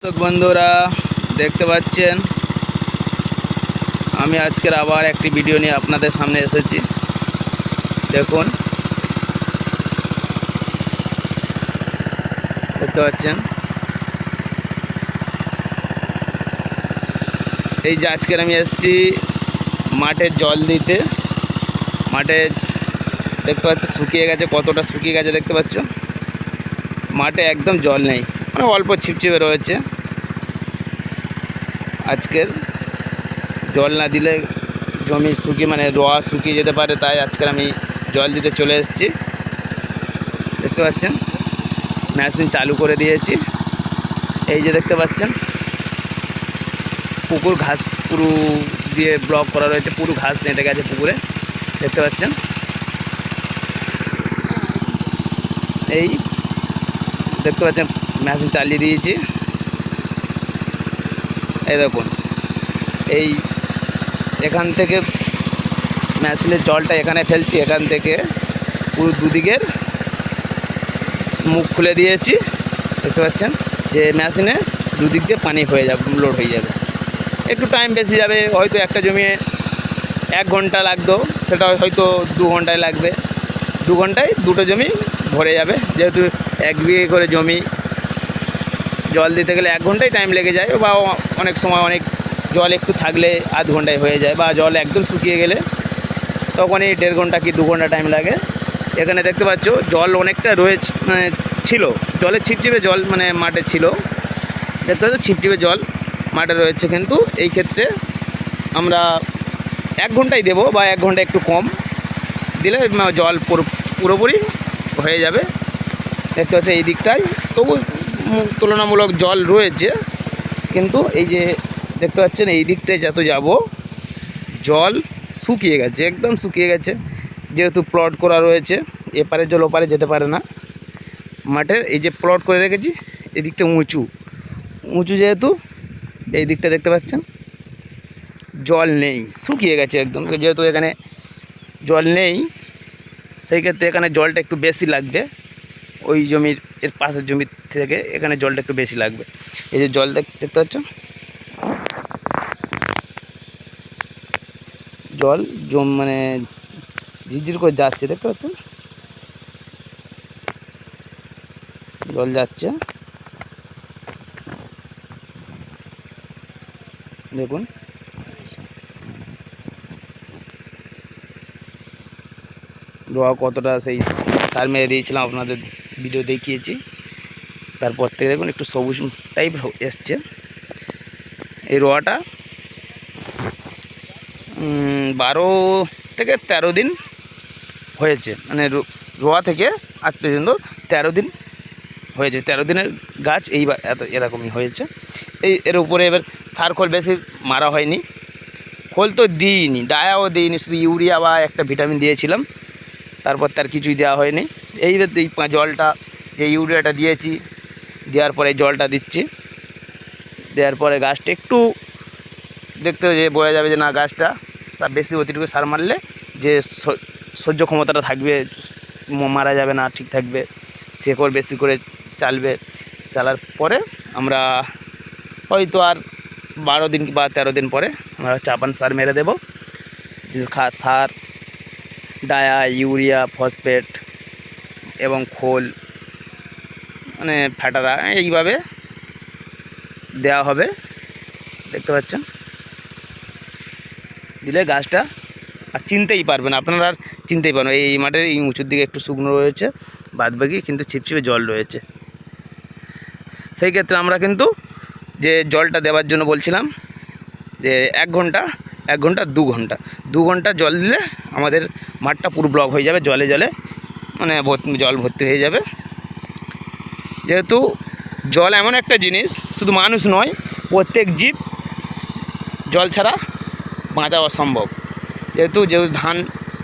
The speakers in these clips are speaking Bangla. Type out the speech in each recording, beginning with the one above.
তো বন্ধুরা দেখতে পাচ্ছেন আমি আজকের আবার একটি ভিডিও নিয়ে আপনাদের সামনে এসেছি। দেখুন, দেখতে পাচ্ছেন এই যে আজকের আমি এসেছি মাঠে জল দিতে। মাঠে দেখতে পাচ্ছ শুকিয়ে গেছে, কতটা শুকিয়ে গেছে দেখতে পাচ্ছ। মাঠে একদম জল নেই, মানে অল্প ছিপছিপে রয়েছে। আজকের জল না দিলে জমি শুকিয়ে মানে রোয়া শুকিয়ে যেতে পারে, তাই আজকের আমি জল দিতে চলে এসেছি। দেখতে পাচ্ছেন মেশিন চালু করে দিয়েছি। এই যে দেখতে পাচ্ছেন পুকুর ঘাস পুরো দিয়ে ব্লক করা রয়েছে, পুরো ঘাস নেটে গেছে পুকুরে। দেখতে পাচ্ছেন এই দেখতে পাচ্ছেন মেশিন চালিয়ে দিয়েছি। এই দেখুন এই এখান থেকে মেশিনের জলটা এখানে ফেলছি, এখান থেকে পুরো দুদিকের মুখ খুলে দিয়েছি। দেখতে পাচ্ছেন যে মেশিনে দুদিক দিয়ে পানি হয়ে যাবে, লোড হয়ে যাবে। একটু টাইম বেশি যাবে, হয়তো একটা জমি 1 ঘন্টা লাগতো, সেটা হয়তো 2 ঘন্টায় লাগবে। 2 ঘন্টায় দুটো জমি ভরে যাবে, যেহেতু 1 বিঘে করে জমি জল দিতে গেলে 1 ঘন্টায় টাইম লেগে যায়, বা অনেক সময় অনেক জল একটু থাকলে আধ ঘন্টায় হয়ে যায়, বা জল একদম শুকিয়ে গেলে তখনই 1.5 ঘন্টা কি 2 ঘন্টা টাইম লাগে। এখানে দেখতে পাচ্ছ জল অনেকটা রয়েছে, মানে ছিল জলে ছিপছিপে জল, মানে মাঠে ছিল। দেখতে পাচ্ছ ছিপছিপে জল মাঠে রয়েছে, কিন্তু এই ক্ষেত্রে আমরা 1 ঘন্টাই দেবো, বা 1 ঘন্টা একটু কম দিলে জল পুরোপুরি হয়ে যাবে। দেখতে পাচ্ছ এই দিকটায় তবু তুলনামূলক জল রয়েছে, কিন্তু এই যে দেখতে পাচ্ছেন এই দিকটায় যত যাব জল শুকিয়ে গেছে, একদম শুকিয়ে গেছে। যেহেতু প্লট করা রয়েছে, এপারের জল ওপারে যেতে পারে না। মাঠের এই যে প্লট করে রেখেছি, এই দিকটা উঁচু উঁচু, যেহেতু এই দিকটা দেখতে পাচ্ছেন জল নেই, শুকিয়ে গেছে একদম। যেহেতু এখানে জল নেই, সেই ক্ষেত্রে এখানে জলটা একটু বেশি লাগবে। ওই জমির এর পাশের জমির থেকে এখানে জলটা একটু বেশি লাগবে। এই যে জল দেখতে পাচ্ছ, জল মানে ঝিরঝির করে যাচ্ছে, দেখতে পাচ্ছেন জল যাচ্ছে। দেখুন রোয়া কতটা, সেই সার মেরে দিয়েছিলাম, আপনাদের ভিডিও দেখিয়েছি। তারপর থেকে দেখুন একটু সবুজ টাইপ এসছে। এই রোয়াটা 12 থেকে 13 দিন হয়েছে, মানে রোয়া থেকে আজ পর্যন্ত 13 দিন হয়েছে। 13 দিনের গাছ এই এরকমই হয়েছে। এর উপরে এবার সার খোল বেশি মারা হয়নি, খোল তো দিইনি, ডায়াও দিইনি, শুধু ইউরিয়া বা একটা ভিটামিন দিয়েছিলাম। তারপর তার কিছুই দেওয়া হয়নি। এই জলটা, যে ইউরিয়াটা দিয়েছি, দেওয়ার পরে জলটা দিচ্ছি। দেওয়ার পরে গাছটা একটু দেখতে যে বোঝা যাবে যে না, গাছটা বেশি অতিরিক্ত সার মারলে যে সহ্য ক্ষমতাটা থাকবে, মারা যাবে না, ঠিক থাকবে, শেকড় বেশি করে চালার পরে আমরা হয়তো আর 12 দিন বা 13 দিন পরে আমরা চাপান সার মেরে দেবো। যে সার, ডায়া, ইউরিয়া, ফসফেট এবং খোল, মানে ফ্যাটারা, এইভাবে দেওয়া হবে। দেখতে পাচ্ছেন দিলে গাছটা আর চিনতেই পারবেন, আপনারা আর চিনতেই পারবেন। এই মাঠের এই উঁচুর দিকে একটু শুকনো রয়েছে, বাদবাকি কিন্তু ছিপছিপে জল রয়েছে। সেই ক্ষেত্রে আমরা কিন্তু যে জলটা দেওয়ার জন্য বলছিলাম যে 1 ঘন্টা 2 ঘন্টা জল দিলে আমাদের মাঠটা পুরো ব্লক হয়ে যাবে, জলে মানে জল ভর্তি হয়ে যাবে। যেহেতু জল এমন একটা জিনিস, শুধু মানুষ নয়, প্রত্যেক জীব জল ছাড়া বাঁচা অসম্ভব। যেহেতু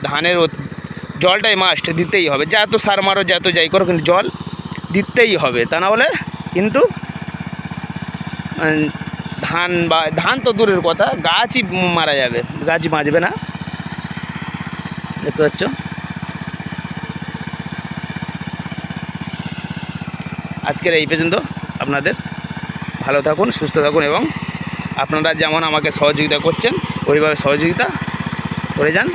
ধানের জলটাই মাস্ট, দিতেই হবে। যত সার মারো, যত যাই করো, কিন্তু জল দিতেই হবে। তা না হলে কিন্তু ধান তো দূরের কথা, গাছই মারা যাবে, গাছই বাঁচবে না। দেখতে পাচ্ছ আজকের এই পর্যন্ত। আপনাদের ভালো থাকুন, সুস্থ থাকুন এবং আপনারা যেমন আমাকে সহযোগিতা করছেন ওইভাবে সহযোগিতা করে যান।